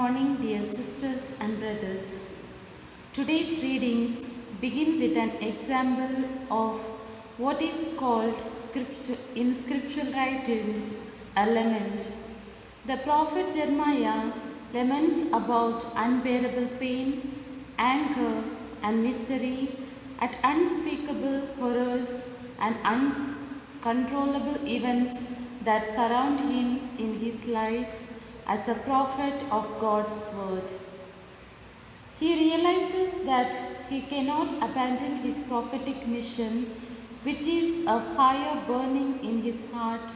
morning, dear sisters and brothers. Today's readings begin with an example of what is called in scriptural writings a lament. The prophet Jeremiah laments about unbearable pain, anger, and misery at unspeakable horrors and uncontrollable events that surround him in his life as a prophet of God's word. He realizes that he cannot abandon his prophetic mission, which is a fire burning in his heart,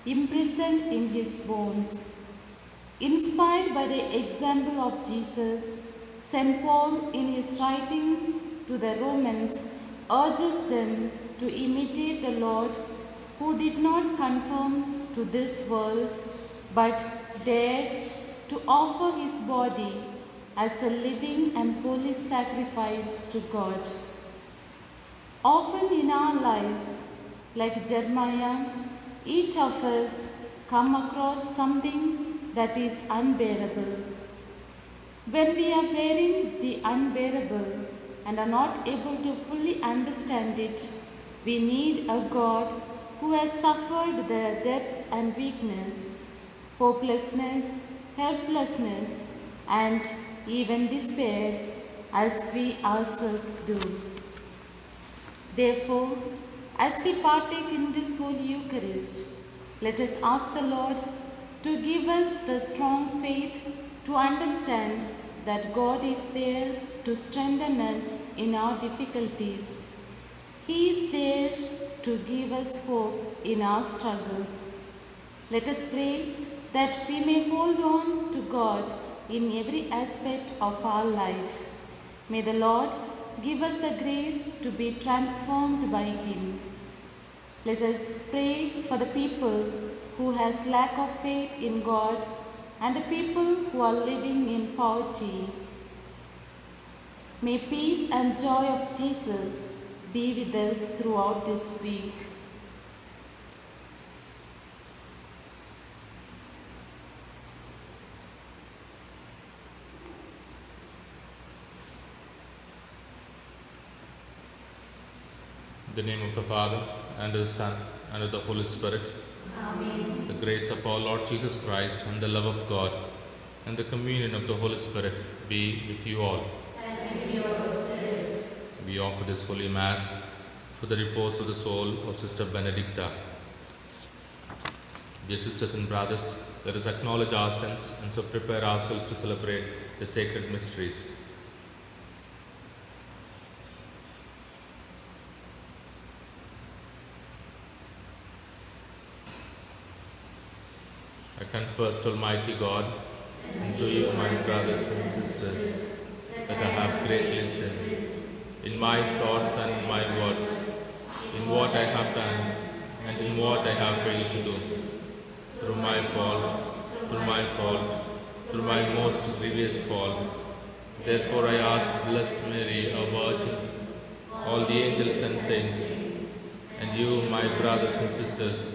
imprisoned in his bones. Inspired by the example of Jesus, St. Paul, in his writing to the Romans, urges them to imitate the Lord, who did not conform to this world, but dared to offer his body as a living and holy sacrifice to God. Often in our lives, like Jeremiah, each of us come across something that is unbearable. When we are bearing the unbearable and are not able to fully understand it, we need a God who has suffered the depths and weakness, hopelessness, helplessness, and even despair as we ourselves do. Therefore, as we partake in this Holy Eucharist, let us ask the Lord to give us the strong faith to understand that God is there to strengthen us in our difficulties. He is there to give us hope in our struggles. Let us pray that we may hold on to God in every aspect of our life. May the Lord give us the grace to be transformed by Him. Let us pray for the people who has lack of faith in God and the people who are living in poverty. May peace and joy of Jesus be with us throughout this week. In the name of the Father, and of the Son, and of the Holy Spirit. Amen. The grace of our Lord Jesus Christ, and the love of God, and the communion of the Holy Spirit be with you all. And with your spirit. We offer this Holy Mass for the repose of the soul of Sister Benedicta. Dear sisters and brothers, let us acknowledge our sins and so prepare ourselves to celebrate the sacred mysteries. I confess to Almighty God and to you, my brothers and sisters, that I have greatly sinned in my thoughts and my words, in what I have done and in what I have failed to do, through my fault, through my most grievous fault. Therefore I ask Blessed Mary, our Virgin, all the angels and saints, and you, my brothers and sisters,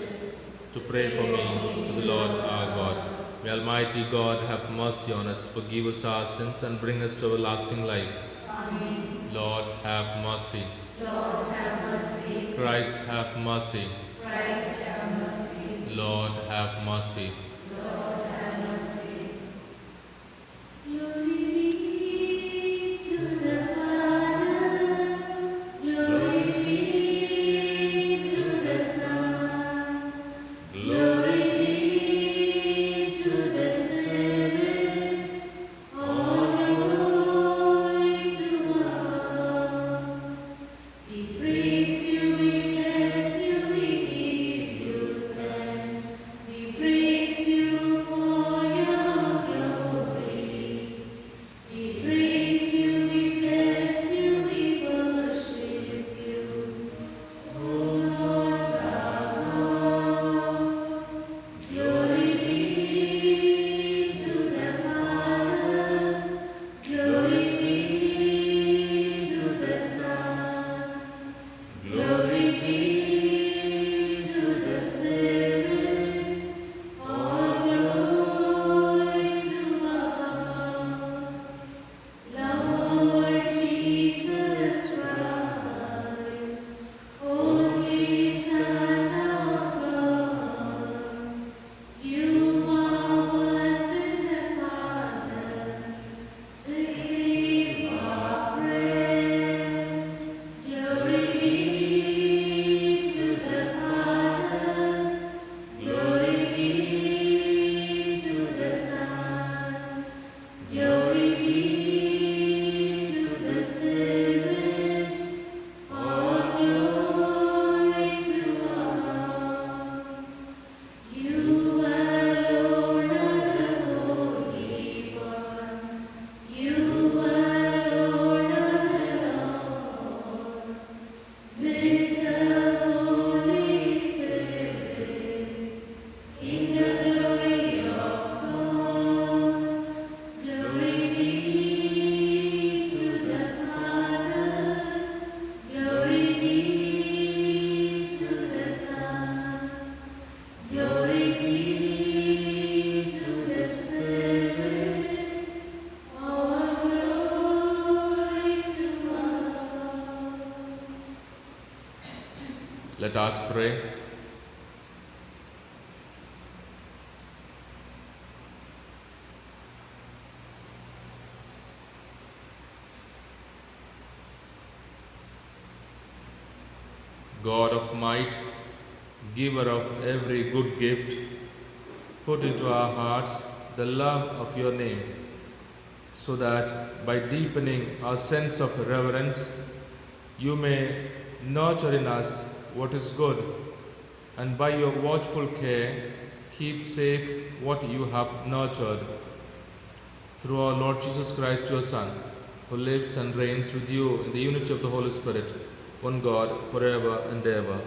to pray for me to the Lord our God. May Almighty God have mercy on us, forgive us our sins, and bring us to everlasting life. Amen. Lord, have mercy. Lord, have mercy. Christ, have mercy. Christ, have mercy. Lord, have mercy. Lord, have mercy. Glory be to the Father. Glory be to the Son. Glory be to the Spirit. All glory to God. We praise you, we bless you, we give you thanks. We praise Let us pray. God of might, giver of every good gift, put into our hearts the love of your name, so that by deepening our sense of reverence, you may nurture in us what is good, and by your watchful care, keep safe what you have nurtured. Through our Lord Jesus Christ, your Son, who lives and reigns with you in the unity of the Holy Spirit, one God, forever and ever.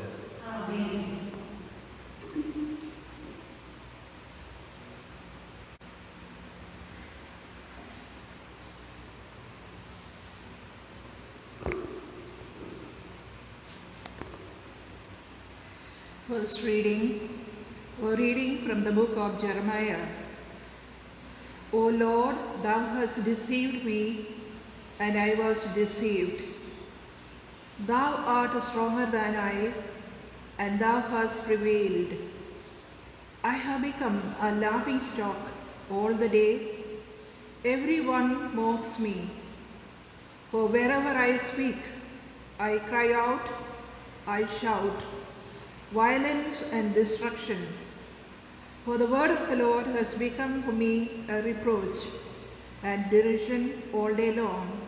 Amen. First reading, a reading from the book of Jeremiah. O Lord, thou hast deceived me, and I was deceived. Thou art stronger than I, and thou hast prevailed. I have become a laughing stock all the day. Everyone mocks me. For wherever I speak, I cry out, I shout, violence and destruction. For the word of the Lord has become for me a reproach and derision all day long.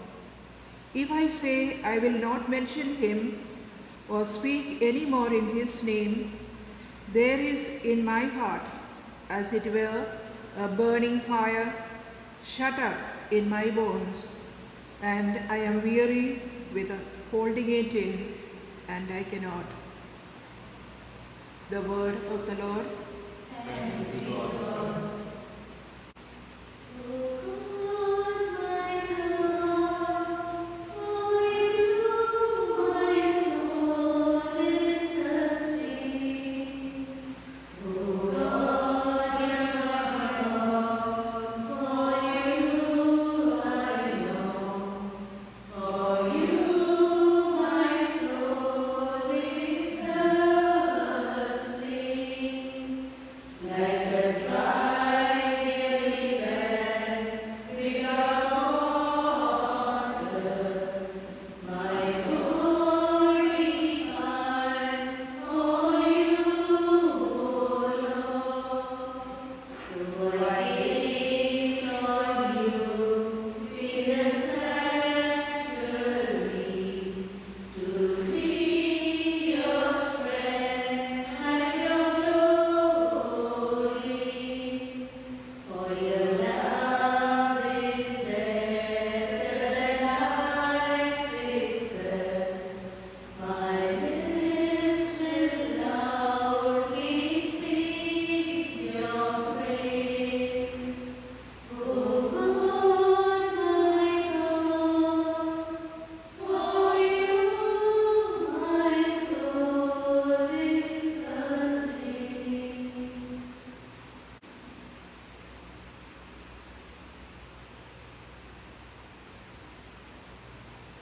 If I say I will not mention him or speak any more in his name, there is in my heart, as it were, a burning fire shut up in my bones, and I am weary with holding it in, and I cannot. The word of the Lord. Thanks be to God.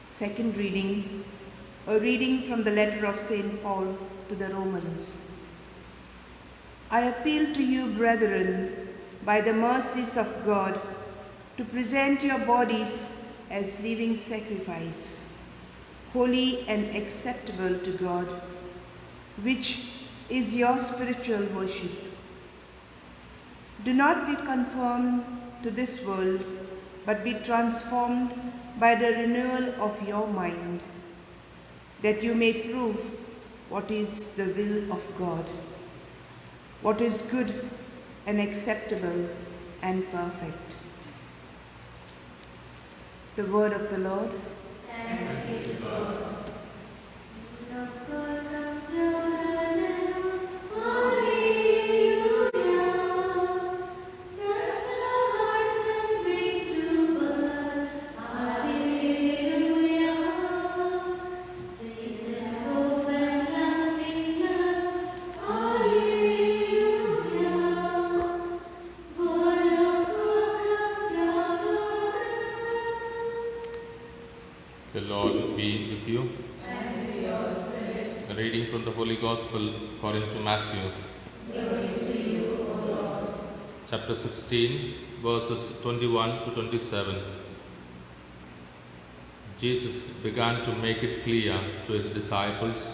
Second reading, a reading from the letter of St. Paul to the Romans. I appeal to you, brethren, by the mercies of God, to present your bodies as living sacrifice, holy and acceptable to God, which is your spiritual worship. Do not be conformed to this world, but be transformed by the renewal of your mind, that you may prove what is the will of God, what is good and acceptable and perfect. The word of the Lord. Thanks be to God. from the Holy Gospel according to Matthew. Chapter 16, verses 21 to 27. Jesus began to make it clear to his disciples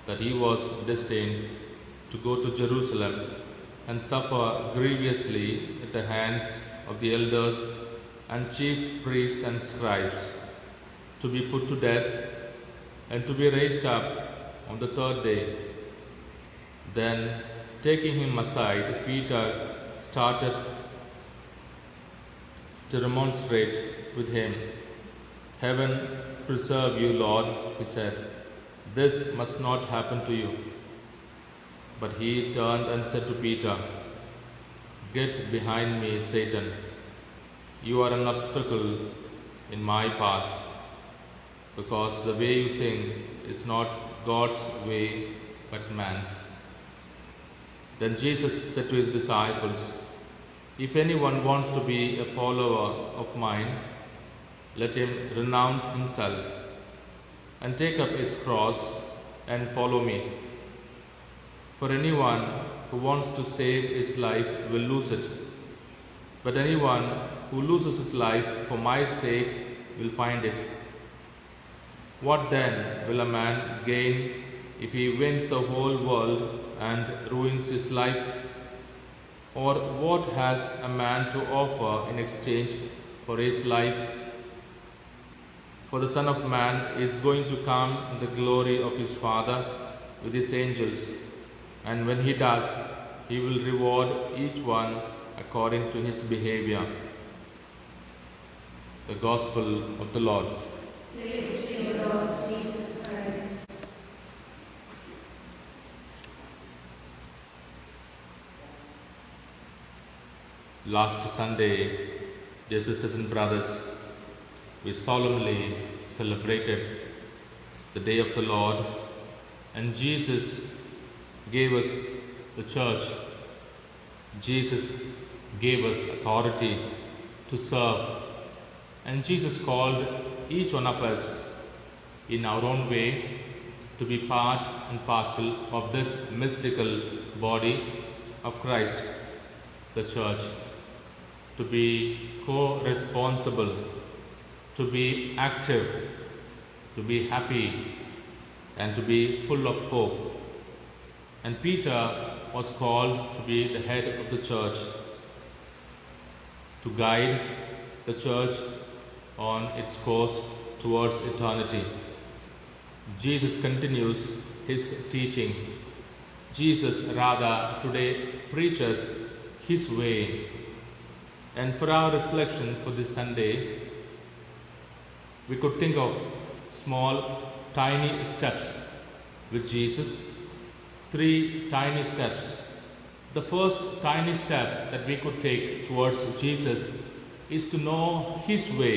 that he was destined to go to Jerusalem and suffer grievously at the hands of the elders and chief priests and scribes, to be put to death and to be raised up on the third day. Then, taking him aside, Peter started to remonstrate with him. "Heaven preserve you, Lord," he said. "This must not happen to you." But he turned and said to Peter, "Get behind me, Satan. You are an obstacle in my path, because the way you think is not God's way but man's." Then Jesus said to his disciples, "If anyone wants to be a follower of mine, let him renounce himself and take up his cross and follow me. For anyone who wants to save his life will lose it, but anyone who loses his life for my sake will find it. What then will a man gain if he wins the whole world and ruins his life? Or what has a man to offer in exchange for his life? For the Son of Man is going to come in the glory of his Father with his angels, and when he does, he will reward each one according to his behavior." The Gospel of the Lord. Praise to you, Lord Jesus Christ. Last Sunday, dear sisters and brothers, we solemnly celebrated the Day of the Lord, and Jesus gave us the church. Jesus gave us authority to serve, and Jesus called each one of us in our own way to be part and parcel of this mystical body of Christ, the church, to be co-responsible, to be active, to be happy, and to be full of hope. And Peter was called to be the head of the church, to guide the church on its course towards eternity. Jesus continues his teaching. Jesus rather today preaches his way. And for our reflection for this Sunday, we could think of small, tiny steps with Jesus. 3 tiny steps. The first tiny step that we could take towards Jesus is to know his way,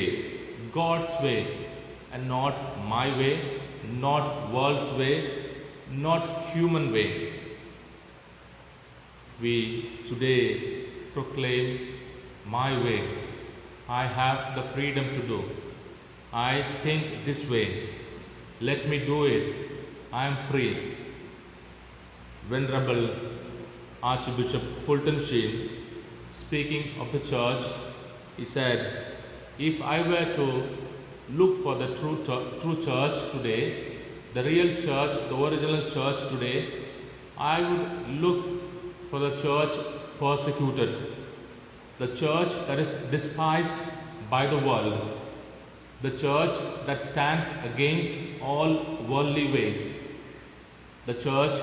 God's way, and not my way, not world's way, not human way. We today proclaim my way. I have the freedom to do. I think this way. Let me do it. I am free. Venerable Archbishop Fulton Sheen, speaking of the church, he said, "If I were to look for the true church today, the real church, the original church today, I would look for the church persecuted, the church that is despised by the world, the church that stands against all worldly ways, the church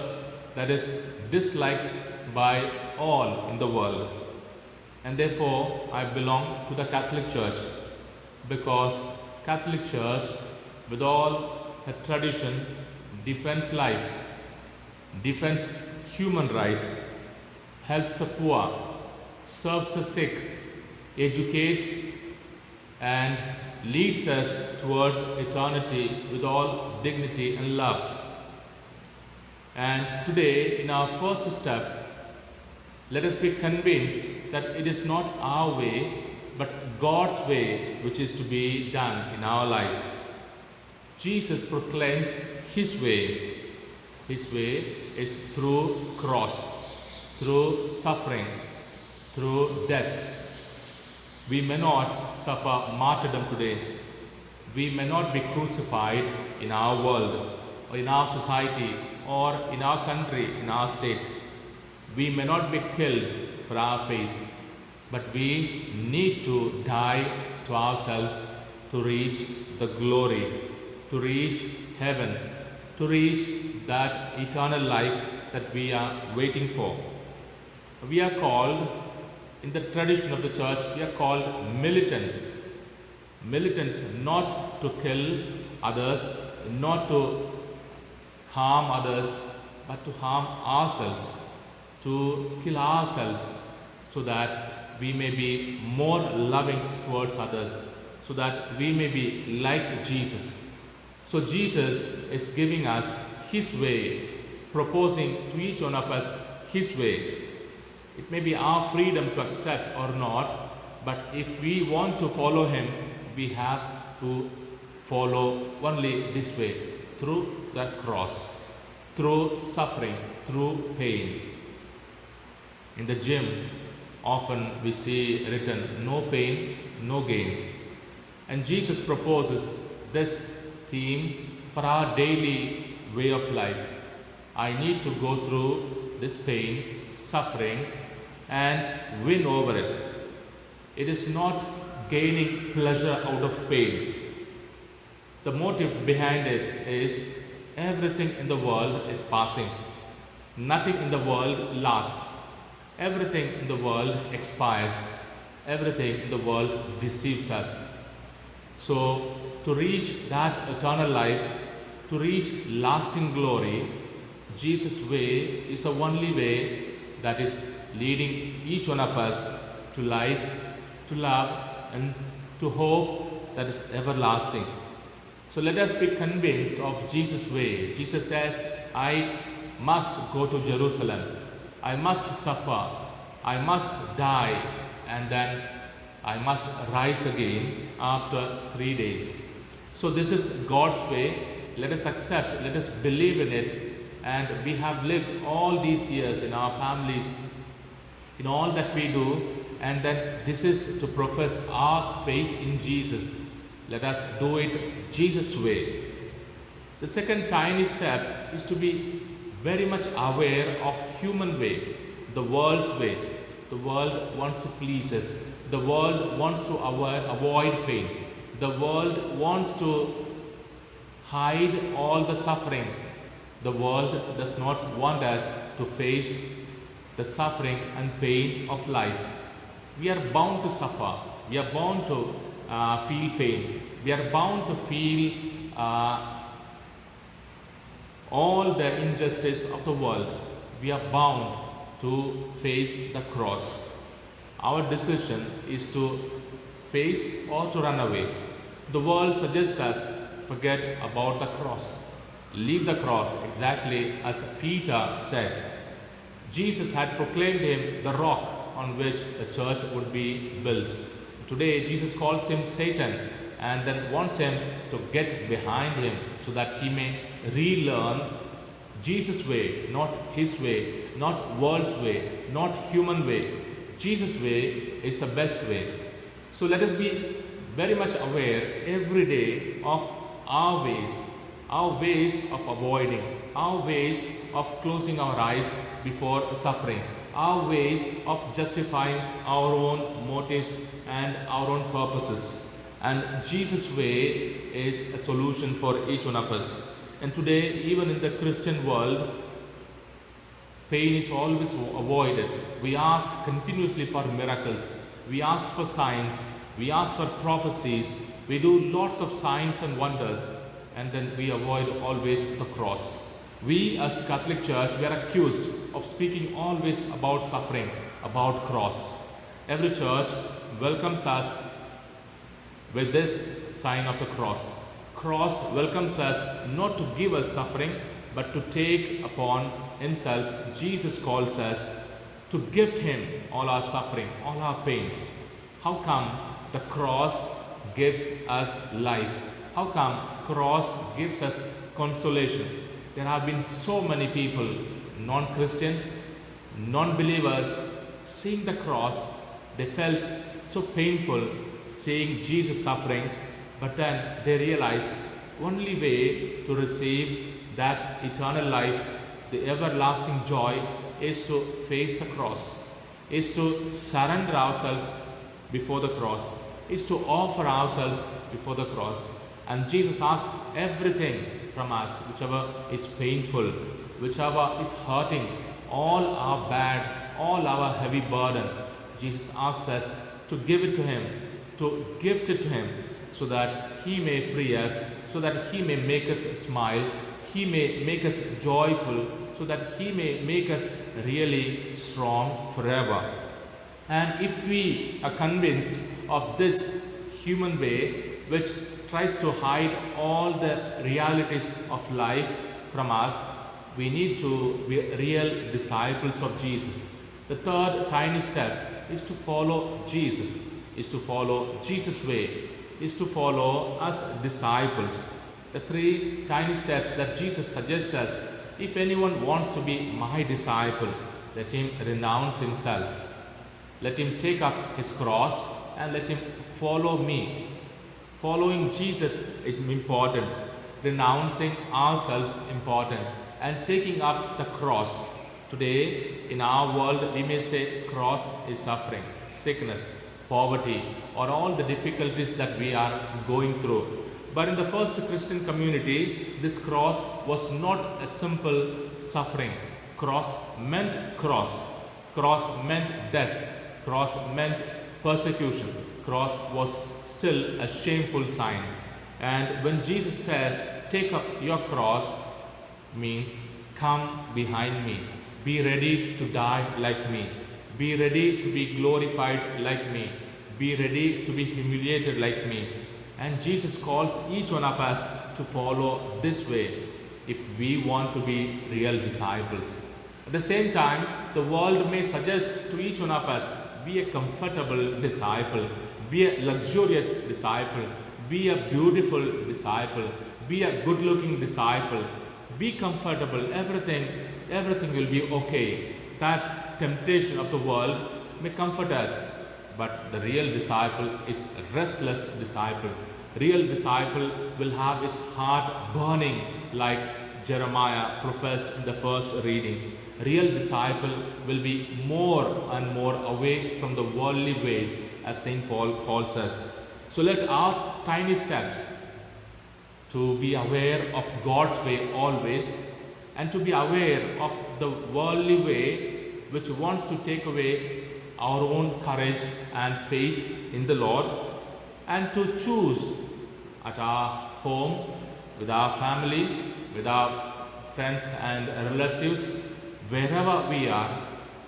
that is disliked by all in the world. And therefore, I belong to the Catholic Church, because Catholic Church, with all her tradition, defends life, defends human right, helps the poor, serves the sick, educates, and leads us towards eternity with all dignity and love." And today, in our first step, let us be convinced that it is not our way, but God's way which is to be done in our life. Jesus proclaims his way. His way is through cross, through suffering, through death. We may not suffer martyrdom today. We may not be crucified in our world, or in our society, or in our country, in our state. We may not be killed for our faith, but we need to die to ourselves to reach the glory, to reach heaven, to reach that eternal life that we are waiting for. We are called, in the tradition of the church, we are called militants. Militants not to kill others, not to harm others, but to harm ourselves, to kill ourselves, so that we may be more loving towards others, so that we may be like Jesus. So Jesus is giving us His way, proposing to each one of us His way. It may be our freedom to accept or not, but if we want to follow Him, we have to follow only this way, through the cross, through suffering, through pain. In the gym, often we see written, no pain, no gain. And Jesus proposes this theme for our daily way of life. I need to go through this pain, suffering, and win over it. It is not gaining pleasure out of pain. The motive behind it is everything in the world is passing. Nothing in the world lasts. Everything in the world expires. Everything in the world deceives us. So, to reach that eternal life, to reach lasting glory, Jesus' way is the only way that is leading each one of us to life, to love, and to hope that is everlasting. So let us be convinced of Jesus' way. Jesus says, I must go to Jerusalem. I must suffer. I must die. And then I must rise again after 3 days. So this is God's way. Let us accept, let us believe in it. And we have lived all these years in our families, in all that we do, and then this is to profess our faith in Jesus. Let us do it Jesus' way. The second tiny step is to be very much aware of human way, the world's way. The world wants to please us. The world wants to avoid pain. The world wants to hide all the suffering. The world does not want us to face the suffering and pain of life. We are bound to suffer. We are bound to feel pain. We are bound to feel all the injustice of the world. We are bound to face the cross. Our decision is to face or to run away. The world suggests us forget about the cross. Leave the cross, exactly as Peter said. Jesus had proclaimed him the rock on which the church would be built. Today, Jesus calls him Satan and then wants him to get behind him so that he may relearn Jesus' way, not his way, not world's way, not human way. Jesus' way is the best way. So let us be very much aware every day of our ways of avoiding, our ways of closing our eyes before suffering, our ways of justifying our own motives and our own purposes. And Jesus' way is a solution for each one of us. And today, even in the Christian world, pain is always avoided. We ask continuously for miracles. We ask for signs. We ask for prophecies. We do lots of signs and wonders. And then we avoid always the cross. We as Catholic Church, we are accused of speaking always about suffering, about cross. Every church welcomes us with this sign of the cross. Cross welcomes us not to give us suffering, but to take upon himself. Jesus calls us to gift him all our suffering, all our pain. How come the cross gives us life? How come cross gives us consolation? there have been so many people, non-Christians, non-believers, seeing the cross. They felt so painful seeing Jesus suffering, but then they realized only way to receive that eternal life, the everlasting joy, is to face the cross, is to surrender ourselves before the cross, is to offer ourselves before the cross. And Jesus asked everything from us, whichever is painful, whichever is hurting, all our bad, all our heavy burden. Jesus asks us to give it to Him, to gift it to Him, so that He may free us, so that He may make us smile, He may make us joyful, so that He may make us really strong forever. And if we are convinced of this human way, which tries to hide all the realities of life from us, we need to be real disciples of Jesus. The third tiny step is to follow Jesus, is to follow Jesus' way, is to follow us disciples. The three tiny steps that Jesus suggests us: if anyone wants to be my disciple, let him renounce himself. Let him take up his cross and let him follow me. Following Jesus is important, renouncing ourselves important, and taking up the cross. Today, in our world, we may say cross is suffering, sickness, poverty, or all the difficulties that we are going through. But in the first Christian community, this cross was not a simple suffering. Cross meant cross. Cross meant death. Cross meant persecution. Cross was still a shameful sign. And when Jesus says, take up your cross, means come behind me. Be ready to die like me. Be ready to be glorified like me. Be ready to be humiliated like me. And Jesus calls each one of us to follow this way if we want to be real disciples. At the same time, the world may suggest to each one of us, be a comfortable disciple, be a luxurious disciple, be a beautiful disciple, be a good-looking disciple, be comfortable, everything will be okay. That temptation of the world may comfort us, but the real disciple is a restless disciple. Real disciple will have his heart burning like Jeremiah professed in the first reading. Real disciple will be more and more away from the worldly ways, as St. Paul calls us. So let our tiny steps to be aware of God's way always, and to be aware of the worldly way which wants to take away our own courage and faith in the Lord, and to choose at our home, with our family, with our friends and relatives, wherever we are,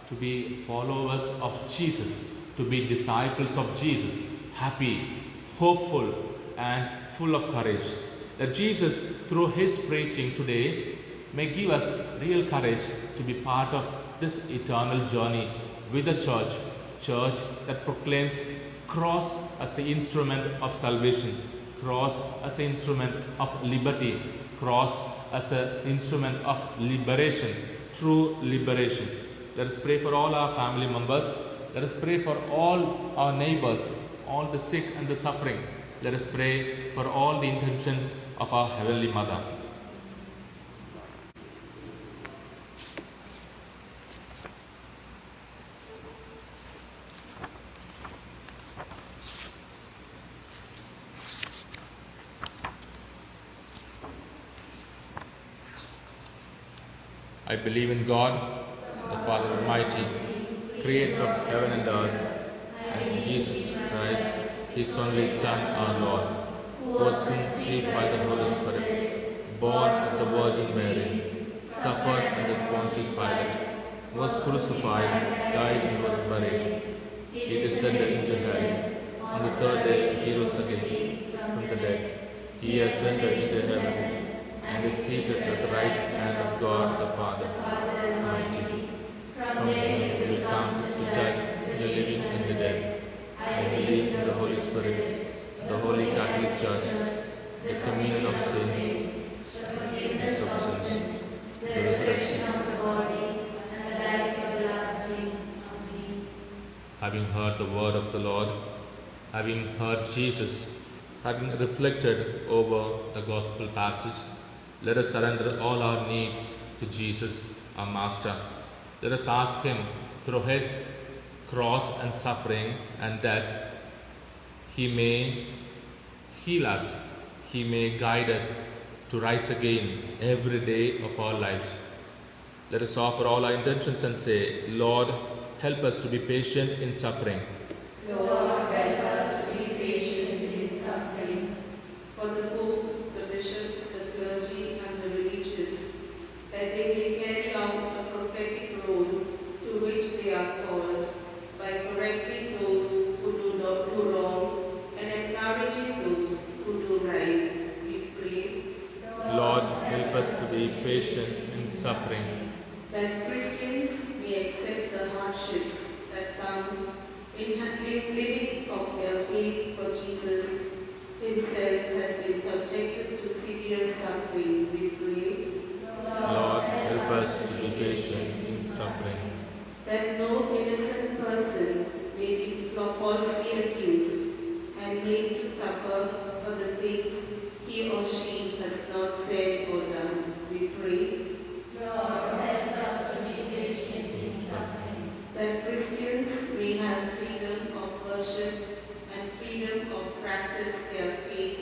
to be followers of Jesus, to be disciples of Jesus, happy, hopeful, and full of courage. That Jesus, through His preaching today, may give us real courage to be part of this eternal journey with the church that proclaims cross as the instrument of salvation, cross as an instrument of liberty, cross as an instrument of liberation, true liberation. Let us pray for all our family members. Let us pray for all our neighbors, all the sick and the suffering. Let us pray for all the intentions of our Heavenly Mother. I believe in God, the Father Almighty, creator of heaven and earth, and in Jesus Christ, His only Son, our Lord, who was conceived by the Holy Spirit, born of the Virgin Mary, suffered under Pontius Pilate, was crucified, died and was buried. He descended into hell. On the third day He rose again from the dead. He ascended into heaven and is seated at the right hand of God the Father Almighty. From there He will come to judge the living and the dead. I believe in the Holy Spirit, the Holy Catholic Church, the communion of saints, the forgiveness of sins, having heard the word of the Lord, having heard Jesus, having reflected over the gospel passage, let us surrender all our needs to Jesus, our Master. Let us ask Him, through His cross and suffering and death, He may heal us, He may guide us to rise again every day of our lives. Let us offer all our intentions and say, Lord, help us to be patient in suffering. Lord, help us to be patient in suffering. For the Pope, the bishops, the clergy, and the religious, that they may carry out the prophetic role to which they are called, by correcting those who do wrong and encouraging those who do right. We pray. Lord, help us to be patient in suffering. That Christians may accept the hardships that come in living of their faith, for Jesus Himself has been subjected to severe suffering. We pray. Lord, help us to be patient in suffering. That no innocent person may be falsely accused and made to suffer for the things he or she has not said or done. We pray. That Christians may have freedom of worship and freedom of practice their faith,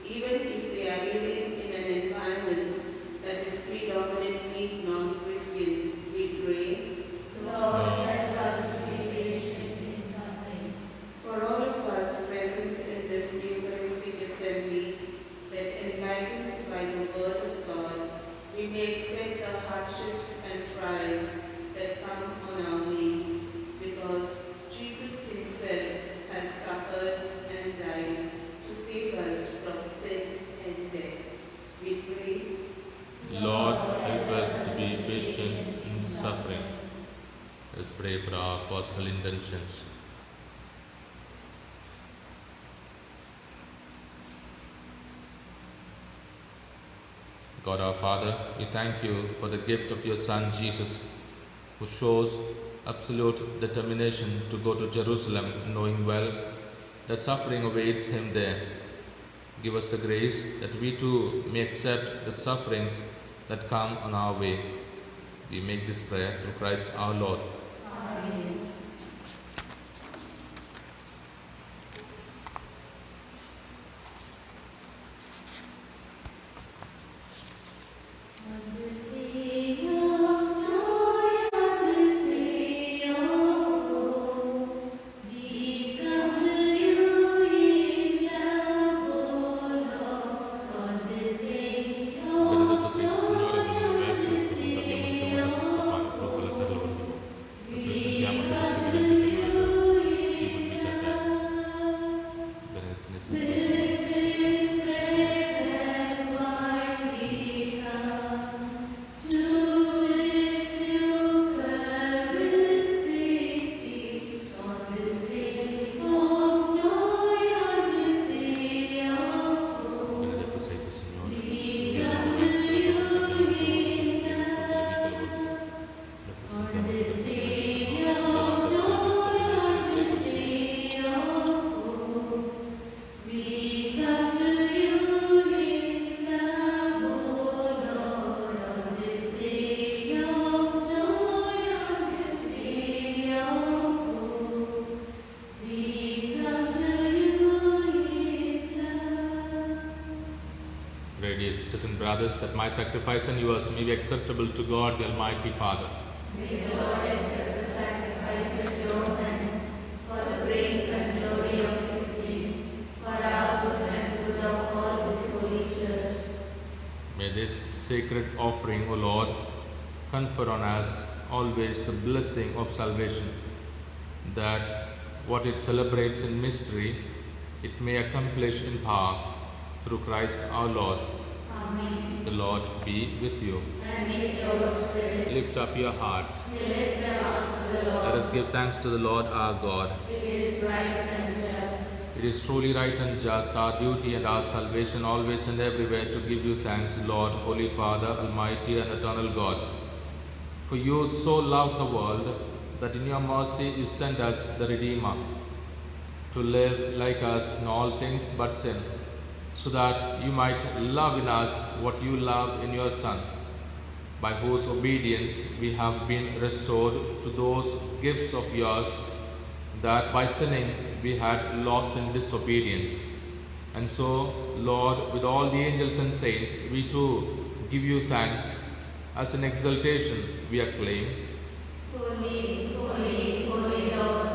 even if they are living in an environment that is predominantly non-Christian. We pray. For all of us present in this Eucharistic assembly, that enlightened by the word of God, we may accept the hardships and trials that come on our way, because Jesus Himself has suffered and died to save us from sin and death. We pray. Lord, help us to be patient in suffering. Let's pray for our personal intentions. God our Father, we thank you for the gift of your Son Jesus, who shows absolute determination to go to Jerusalem, knowing well that suffering awaits him there. Give us the grace that we too may accept the sufferings that come on our way. We make this prayer through Christ our Lord. Benedetto sei tu, Signore, dell'universo, e che non abbiamo ricevuto questo pane, frutto della terra lavorativa. Lo presentiamo per il privilegio che noi abbiamo, cibo di vita eterna. Benedetto ne sei tu, Signore. Benedetto sei tu, Signore, dell'universo, e che non abbiamo ricevuto questo pane, frutto della vita lavorativa. Lo presentiamo per il privilegio che noi abbiamo, Pray, dear sisters and brothers, that my sacrifice and yours may be acceptable to God, the Almighty Father. May this sacred offering, O Lord, confer on us always the blessing of salvation, that what it celebrates in mystery, it may accomplish in power through Christ our Lord. Amen. The Lord be with you. And with your spirit. Lift up your hearts. We lift them up to the Lord. Let us give thanks to the Lord our God. It is right and just. It is truly right and just, our duty and our salvation, always and everywhere, to give you thanks, Lord, Holy Father, Almighty and eternal God. For you so loved the world that in your mercy you sent us the Redeemer, to live like us in all things but sin, so that you might love in us what you love in your Son, by whose obedience we have been restored to those gifts of yours that by sinning we had lost in disobedience. And so, Lord, with all the angels and saints, we too give you thanks. As an exaltation we acclaim, Holy, holy, holy Lord,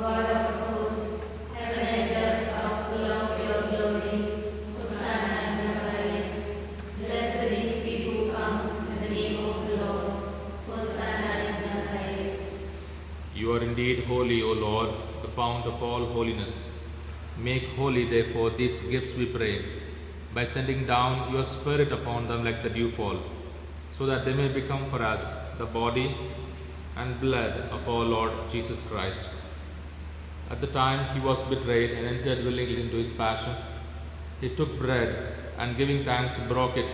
God of hosts, heaven and earth are full of your glory. Hosanna in the highest. Blessed is he who comes in the name of the Lord. Hosanna in the highest. you are indeed holy, O Lord, the fount of all holiness. Make holy, therefore, these gifts, we pray, by sending down your Spirit upon them like the dewfall, so that they may become for us the body and blood of our Lord Jesus Christ. At the time he was betrayed and entered willingly into his passion, he took bread and giving thanks broke it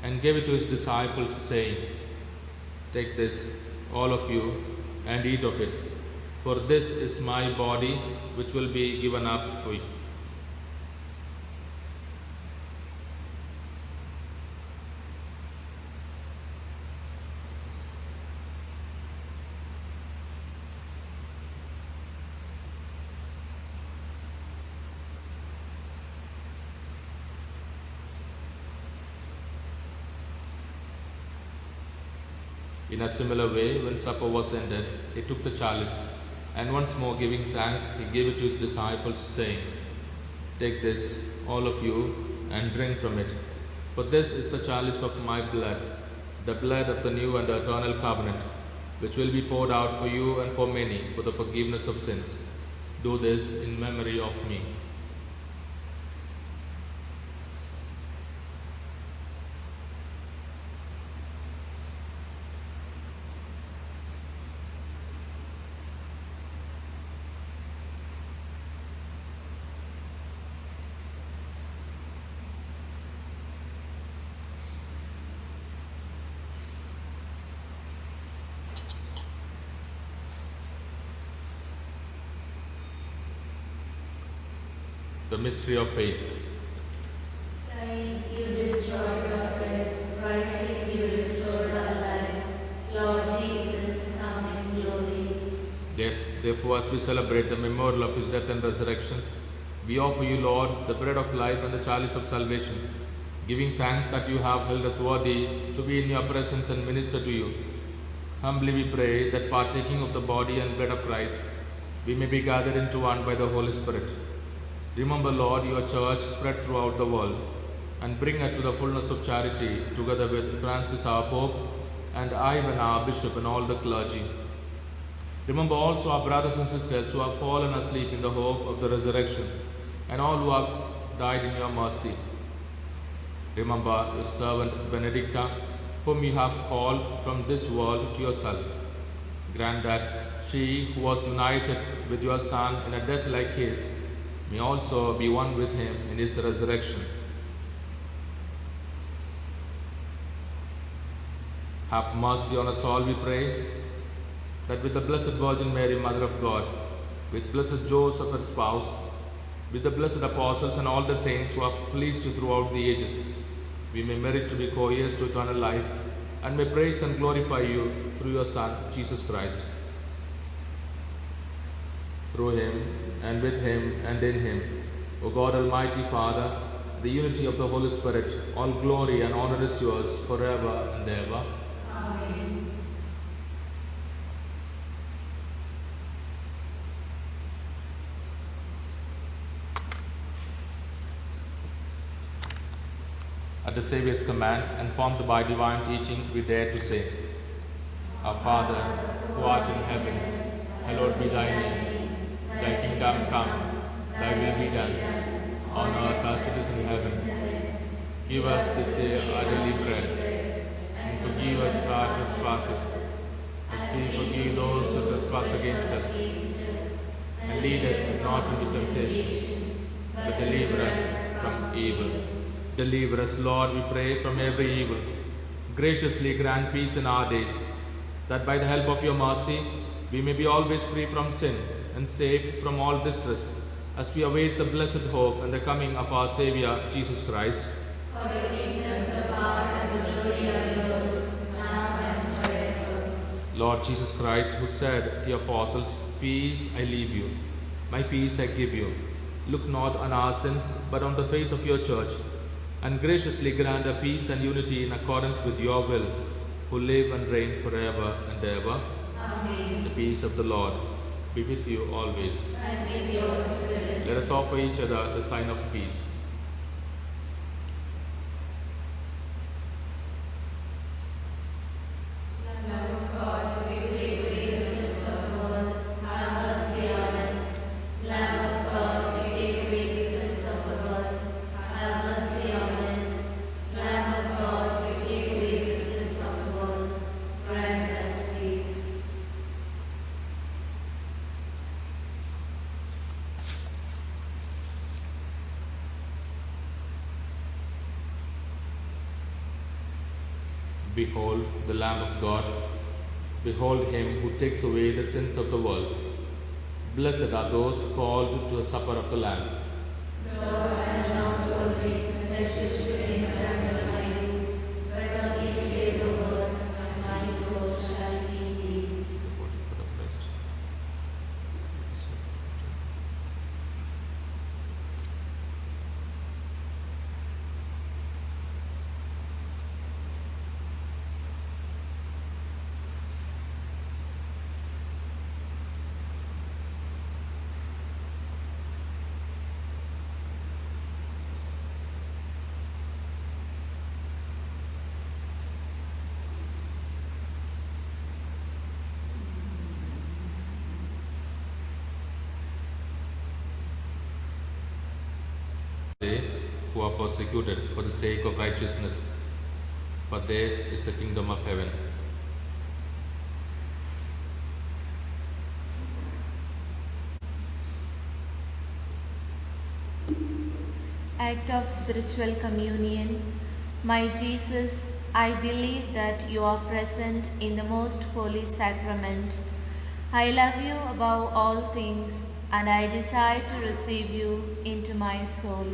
and gave it to his disciples, saying, "Take this, all of you, and eat of it, for this is my body which will be given up for you." In a similar way, when supper was ended, he took the chalice, and once more giving thanks, he gave it to his disciples, saying, "Take this, all of you, and drink from it. For this is the chalice of my blood, the blood of the new and eternal covenant, which will be poured out for you and for many for the forgiveness of sins. Do this in memory of me." The mystery of faith. Dying, you destroyed our bread. Rising, you restored our life. Lord Jesus, come in glory. Yes, therefore, as we celebrate the memorial of his death and resurrection, we offer you, Lord, the bread of life and the chalice of salvation, giving thanks that you have held us worthy to be in your presence and minister to you. Humbly we pray that partaking of the body and blood of Christ, we may be gathered into one by the Holy Spirit. Remember, Lord, your church spread throughout the world, and bring her to the fullness of charity, together with Francis our Pope, and Ivan our Bishop, and all the clergy. Remember also our brothers and sisters who have fallen asleep in the hope of the resurrection, and all who have died in your mercy. Remember your servant Benedicta, whom you have called from this world to yourself. Grant that she, who was united with your Son in a death like his, may also be one with him in his resurrection. Have mercy on us all, we pray, that with the Blessed Virgin Mary, Mother of God, with Blessed Joseph, her spouse, with the blessed apostles and all the saints who have pleased you throughout the ages, we may merit to be co-heirs to eternal life, and may praise and glorify you through your Son, Jesus Christ. Through him, and with him, and in him, O God, Almighty Father, the unity of the Holy Spirit, all glory and honor is yours forever and ever. Amen. At the Saviour's command, and formed by divine teaching, we dare to say, Our Father, who art in heaven, hallowed be thy name. Thy kingdom come, thy will be done, on earth as it is in heaven. Give us this day our daily bread, and forgive us our trespasses, as we forgive those who trespass against us. And lead us not into temptation, but deliver us from evil. Deliver us, Lord, we pray, from every evil. Graciously grant peace in our days, that by the help of your mercy we may be always free from sin and safe from all distress, as we await the blessed hope and the coming of our Saviour, Jesus Christ. For the kingdom, the power, and the glory are yours, now and forever. Lord Jesus Christ, who said to the apostles, "Peace I leave you, my peace I give you," look not on our sins, but on the faith of your church, and graciously grant a peace and unity in accordance with your will, who live and reign forever and ever. Amen. The peace of the Lord be with you always. And with your spirit. Let us offer each other the sign of peace. Lamb of God, we take away the sins of the world, have mercy on us. Lamb of God, we take away the sins of the world, have mercy on us. Lamb of God, we take away the sins of the world, grant us peace. Behold the Lamb of God. Behold him who takes away the sins of the world. Blessed are those called to the supper of the Lamb. Lord, I am not worthy that I should enter under my roof, but only say the word, and my soul shall be healed. They who are persecuted for the sake of righteousness, for theirs is the kingdom of heaven. Act of spiritual communion. My Jesus, I believe that you are present in the most holy sacrament. I love you above all things, and I desire to receive you into my soul.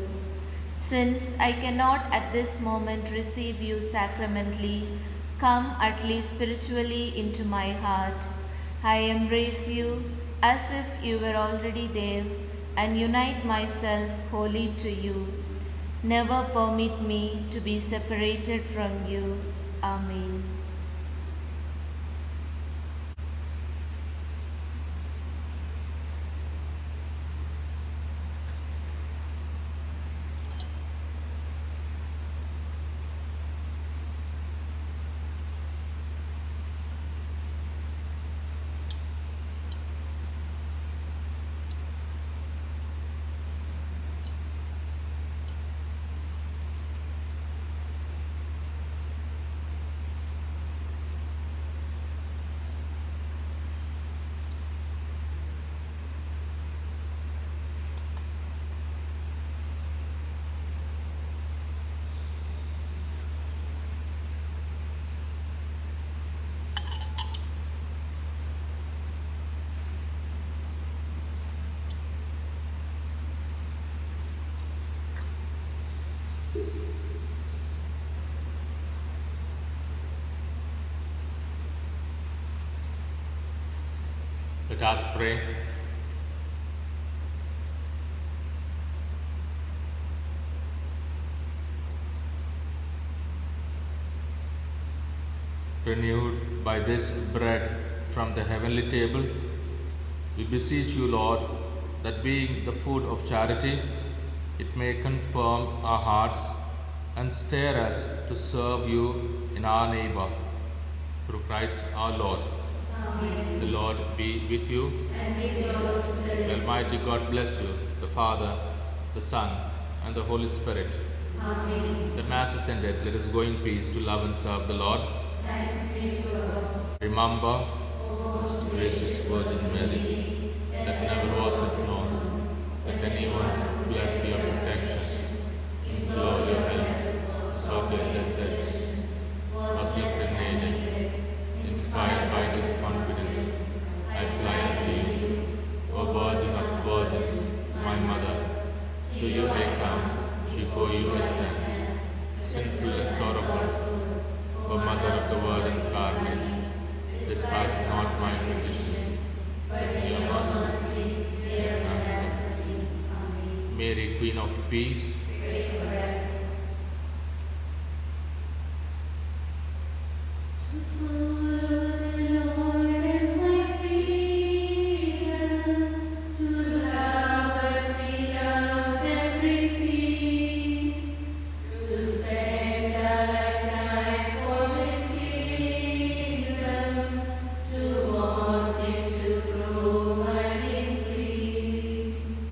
Since I cannot at this moment receive you sacramentally, come at least spiritually into my heart. I embrace you as if you were already there and unite myself wholly to you. Never permit me to be separated from you. Amen. Let us pray. Renewed by this bread from the heavenly table, we beseech you, Lord, that being the food of charity, it may confirm our hearts and stir us to serve you in our neighbor. Through Christ our Lord. Amen. The Lord be with you. And with your spirit. The Almighty God bless you, the Father, the Son, and the Holy Spirit. Amen. The Mass is ended. Let us go in peace to love and serve the Lord. Thanks be to God. Remember, O most gracious Virgin Mary, that never was it known that anyone fled to your protection, implored your help, sought your intercession, was yet needed. Inspired by this confidence, I Queen of Peace, pray for us.